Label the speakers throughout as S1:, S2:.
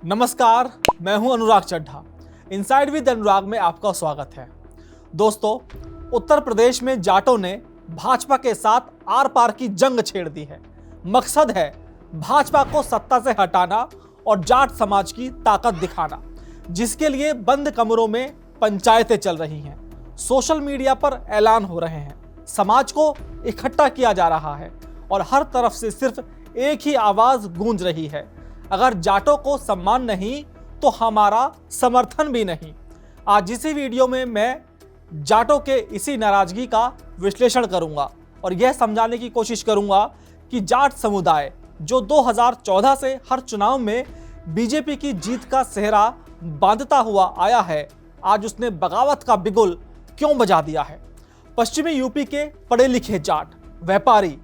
S1: नमस्कार, मैं हूं अनुराग चड्ढा। इनसाइड विद अनुराग में आपका स्वागत है। दोस्तों, उत्तर प्रदेश में जाटों ने भाजपा के साथ आर पार की जंग छेड़ दी है। मकसद है भाजपा को सत्ता से हटाना और जाट समाज की ताकत दिखाना, जिसके लिए बंद कमरों में पंचायतें चल रही हैं, सोशल मीडिया पर ऐलान हो रहे हैं, समाज को इकट्ठा किया जा रहा है और हर तरफ से सिर्फ एक ही आवाज गूंज रही है, अगर जाटों को सम्मान नहीं तो हमारा समर्थन भी नहीं। आज इसी वीडियो में मैं जाटों के इसी नाराजगी का विश्लेषण करूंगा और यह समझाने की कोशिश करूंगा कि जाट समुदाय जो 2014 से हर चुनाव में बीजेपी की जीत का सेहरा बांधता हुआ आया है, आज उसने बगावत का बिगुल क्यों बजा दिया है। पश्चिमी यूपी के पढ़े लिखे जाट, व्यापारी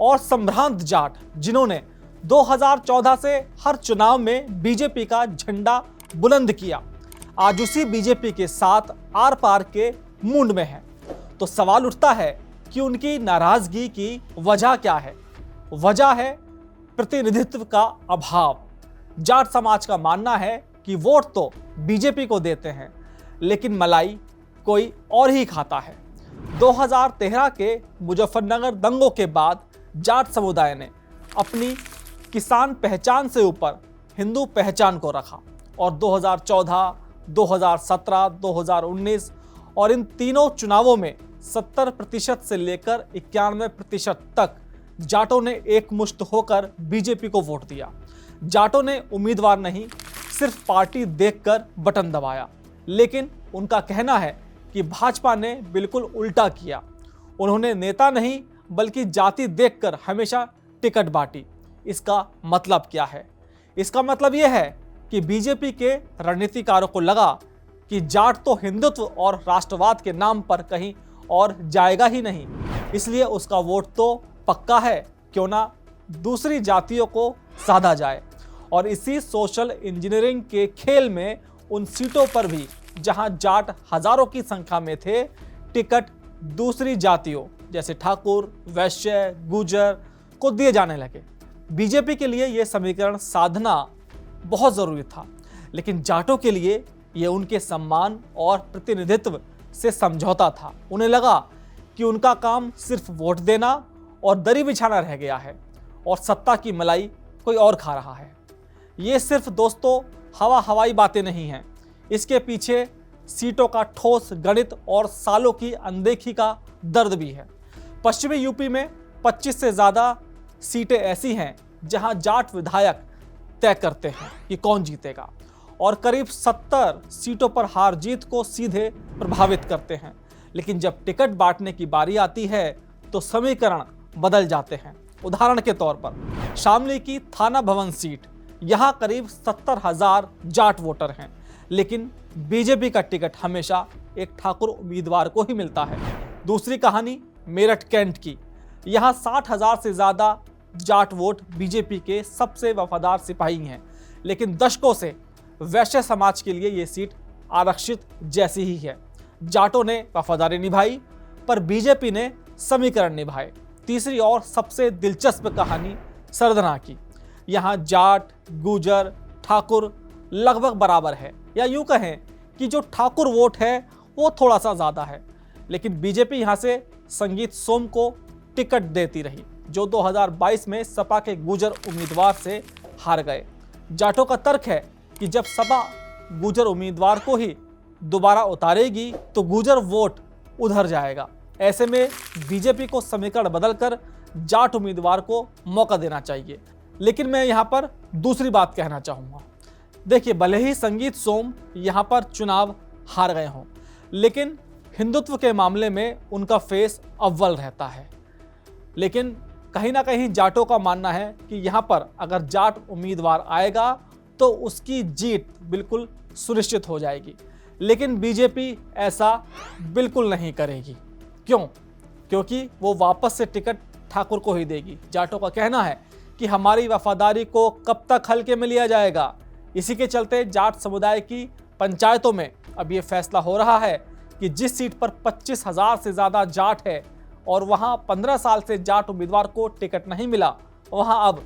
S1: और संभ्रांत जाट, जिन्होंने 2014 से हर चुनाव में बीजेपी का झंडा बुलंद किया, आज उसी बीजेपी के साथ आर पार के मूंड में है। तो सवाल उठता है कि उनकी नाराजगी की वजह क्या है। वजह है प्रतिनिधित्व का अभाव। जाट समाज का मानना है कि वोट तो बीजेपी को देते हैं, लेकिन मलाई कोई और ही खाता है। 2013 के मुजफ्फरनगर दंगों के बाद जाट समुदाय ने अपनी किसान पहचान से ऊपर हिंदू पहचान को रखा और 2014, 2017, 2019 और इन तीनों चुनावों में 70% से लेकर 91% तक जाटों ने एकमुश्त होकर बीजेपी को वोट दिया। जाटों ने उम्मीदवार नहीं, सिर्फ पार्टी देखकर बटन दबाया। लेकिन उनका कहना है कि भाजपा ने बिल्कुल उल्टा किया। उन्होंने नेता नहीं बल्कि जाति देखकर हमेशा टिकट बांटी। इसका मतलब क्या है? इसका मतलब यह है कि बीजेपी के रणनीतिकारों को लगा कि जाट तो हिंदुत्व और राष्ट्रवाद के नाम पर कहीं और जाएगा ही नहीं, इसलिए उसका वोट तो पक्का है, क्यों ना दूसरी जातियों को साधा जाए। और इसी सोशल इंजीनियरिंग के खेल में उन सीटों पर भी जहां जाट हजारों की संख्या में थे, टिकट दूसरी जातियों जैसे ठाकुर, वैश्य, गुर्जर को दिए जाने लगे। बीजेपी के लिए यह समीकरण साधना बहुत जरूरी था, लेकिन जाटों के लिए यह उनके सम्मान और प्रतिनिधित्व से समझौता था। उन्हें लगा कि उनका काम सिर्फ वोट देना और दरी बिछाना रह गया है और सत्ता की मलाई कोई और खा रहा है। ये सिर्फ दोस्तों हवाई बातें नहीं हैं, इसके पीछे सीटों का ठोस गणित और सालों की अनदेखी का दर्द भी है। पश्चिमी यूपी में 25 से ज़्यादा सीटें ऐसी हैं जहां जाट विधायक तय करते हैं कि कौन जीतेगा और करीब 70 सीटों पर हार जीत को सीधे प्रभावित करते हैं। लेकिन जब टिकट बांटने की बारी आती है तो समीकरण बदल जाते हैं। उदाहरण के तौर पर शामली की थाना भवन सीट, यहां करीब 70,000 जाट वोटर हैं, लेकिन बीजेपी का टिकट हमेशा एक ठाकुर उम्मीदवार को ही मिलता है। दूसरी कहानी मेरठ कैंट की, यहाँ 60,000 से ज़्यादा जाट वोट बीजेपी के सबसे वफादार सिपाही हैं, लेकिन दशकों से वैश्य समाज के लिए ये सीट आरक्षित जैसी ही है। जाटों ने वफादारी निभाई पर बीजेपी ने समीकरण निभाए। तीसरी और सबसे दिलचस्प कहानी सरदना की, यहाँ जाट, गुर्जर, ठाकुर लगभग बराबर है, या यूँ कहें कि जो ठाकुर वोट है वो थोड़ा सा ज़्यादा है, लेकिन बीजेपी यहाँ से संगीत सोम को टिकट देती रही, जो 2022 में सपा के गुर्जर उम्मीदवार से हार गए। जाटों का तर्क है कि जब सपा गुर्जर उम्मीदवार को ही दोबारा उतारेगी तो गुर्जर वोट उधर जाएगा। ऐसे में बीजेपी को समीकरण बदलकर जाट उम्मीदवार को मौका देना चाहिए। लेकिन मैं यहाँ पर दूसरी बात कहना चाहूँगा। देखिए, भले ही संगीत सोम यहाँ पर चुनाव हार गए हों, लेकिन हिंदुत्व के मामले में उनका फेस अव्वल रहता है। लेकिन कहीं ना कहीं जाटों का मानना है कि यहाँ पर अगर जाट उम्मीदवार आएगा तो उसकी जीत बिल्कुल सुनिश्चित हो जाएगी। लेकिन बीजेपी ऐसा बिल्कुल नहीं करेगी। क्यों? क्योंकि वो वापस से टिकट ठाकुर को ही देगी। जाटों का कहना है कि हमारी वफादारी को कब तक हल्के में लिया जाएगा। इसी के चलते जाट समुदाय की पंचायतों में अब ये फैसला हो रहा है कि जिस सीट पर 25,000 से ज़्यादा जाट है और वहाँ 15 साल से जाट उम्मीदवार को टिकट नहीं मिला, वहाँ अब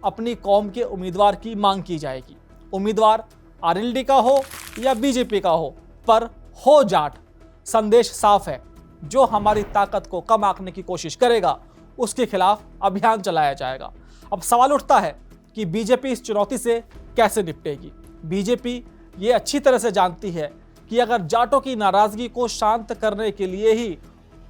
S1: अपनी कौम के उम्मीदवार की मांग की जाएगी। उम्मीदवार आरएलडी का हो या बीजेपी का हो, पर हो जाट। संदेश साफ है, जो हमारी ताकत को कम आंकने की कोशिश करेगा उसके खिलाफ अभियान चलाया जाएगा। अब सवाल उठता है कि बीजेपी इस चुनौती से कैसे निपटेगी। बीजेपी ये अच्छी तरह से जानती है कि अगर जाटों की नाराजगी को शांत करने के लिए ही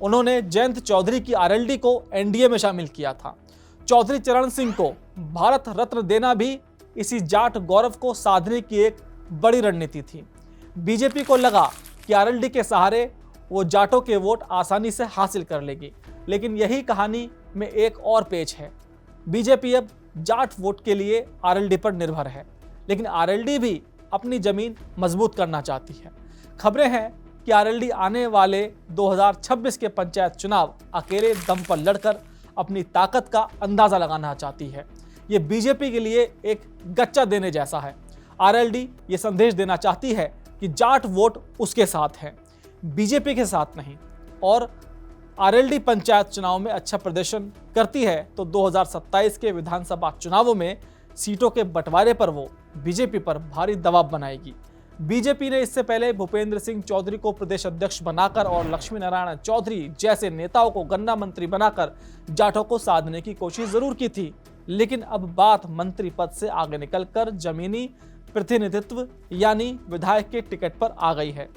S1: उन्होंने जयंत चौधरी की आरएलडी को एनडीए में शामिल किया था, चौधरी चरण सिंह को भारत रत्न देना भी इसी जाट गौरव को साधने की एक बड़ी रणनीति थी। बीजेपी को लगा कि आरएलडी के सहारे वो जाटों के वोट आसानी से हासिल कर लेगी, लेकिन यही कहानी में एक और पेच है। बीजेपी अब जाट वोट के लिए आरएलडी पर निर्भर है, लेकिन आरएलडी भी अपनी जमीन मजबूत करना चाहती है। खबरें हैं कि आरएलडी आने वाले 2026 के पंचायत चुनाव अकेले दम पर लड़कर अपनी ताकत का अंदाजा लगाना चाहती है। ये बीजेपी के लिए एक गच्चा देने जैसा है। आरएलडी ये संदेश देना चाहती है कि जाट वोट उसके साथ है, बीजेपी के साथ नहीं। और आरएलडी पंचायत चुनाव में अच्छा प्रदर्शन करती है तो 2027 के विधानसभा चुनावों में सीटों के बंटवारे पर वो बीजेपी पर भारी दबाव बनाएगी। बीजेपी ने इससे पहले भूपेंद्र सिंह चौधरी को प्रदेश अध्यक्ष बनाकर और लक्ष्मी नारायण चौधरी जैसे नेताओं को गन्ना मंत्री बनाकर जाटों को साधने की कोशिश जरूर की थी, लेकिन अब बात मंत्री पद से आगे निकलकर जमीनी प्रतिनिधित्व यानी विधायक के टिकट पर आ गई है।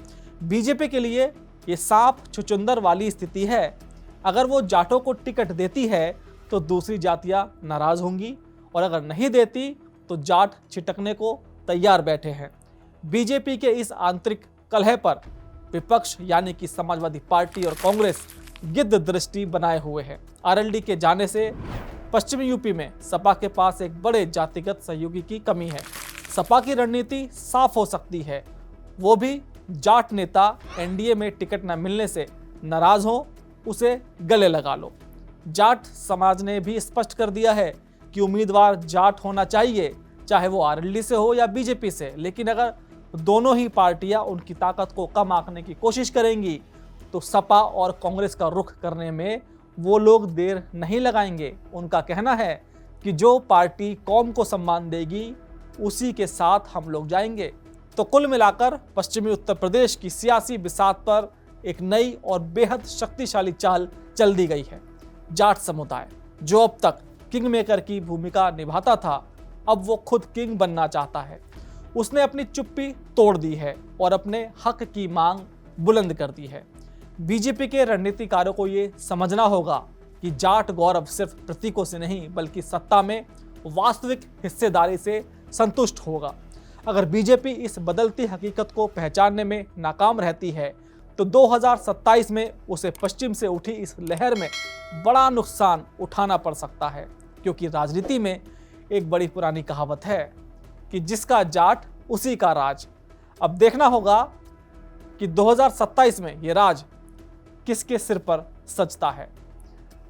S1: बीजेपी के लिए ये सांप छुचुंदर वाली स्थिति है। अगर वो जाटों को टिकट देती है तो दूसरी जातियां नाराज होंगी, और अगर नहीं देती तो जाट छिटकने को तैयार बैठे हैं। बीजेपी के इस आंतरिक कलह पर विपक्ष यानी कि समाजवादी पार्टी और कांग्रेस गिद्ध दृष्टि बनाए हुए है। आरएलडी के जाने से पश्चिमी यूपी में सपा के पास एक बड़े जातिगत सहयोगी की कमी है। सपा की रणनीति साफ हो सकती है, वो भी जाट नेता एनडीए में टिकट न मिलने से नाराज हो, उसे गले लगा लो। जाट समाज ने भी स्पष्ट कर दिया है कि उम्मीदवार जाट होना चाहिए, चाहे वो आरएलडी से हो या बीजेपी से। लेकिन अगर दोनों ही पार्टियां उनकी ताकत को कम आंकने की कोशिश करेंगी तो सपा और कांग्रेस का रुख करने में वो लोग देर नहीं लगाएंगे। उनका कहना है कि जो पार्टी कौम को सम्मान देगी उसी के साथ हम लोग जाएंगे। तो कुल मिलाकर पश्चिमी उत्तर प्रदेश की सियासी बिसात पर एक नई और बेहद शक्तिशाली चाल चल दी गई है। जाट समुदाय जो अब तक किंग मेकर की भूमिका निभाता था, अब वो खुद किंग बनना चाहता है। उसने अपनी चुप्पी तोड़ दी है और अपने हक की मांग बुलंद कर दी है। बीजेपी के रणनीतिकारों को ये समझना होगा कि जाट गौरव सिर्फ प्रतीकों से नहीं बल्कि सत्ता में वास्तविक हिस्सेदारी से संतुष्ट होगा। अगर बीजेपी इस बदलती हकीकत को पहचानने में नाकाम रहती है तो 2027 में उसे पश्चिम से उठी इस लहर में बड़ा नुकसान उठाना पड़ सकता है, क्योंकि राजनीति में एक बड़ी पुरानी कहावत है कि जिसका जाट उसी का राज। अब देखना होगा कि 2027 में ये राज किसके सिर पर सजता है।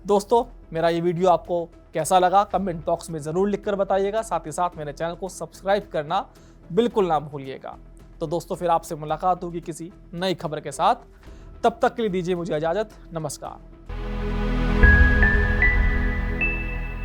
S1: दोस्तों, मेरा ये वीडियो आपको कैसा लगा कमेंट बॉक्स में ज़रूर लिखकर बताइएगा। साथ ही साथ मेरे चैनल को सब्सक्राइब करना बिल्कुल ना भूलिएगा। तो दोस्तों, फिर आपसे मुलाकात होगी किसी नई खबर के साथ। तब तक के लिए दीजिए मुझे इजाज़त। नमस्कार।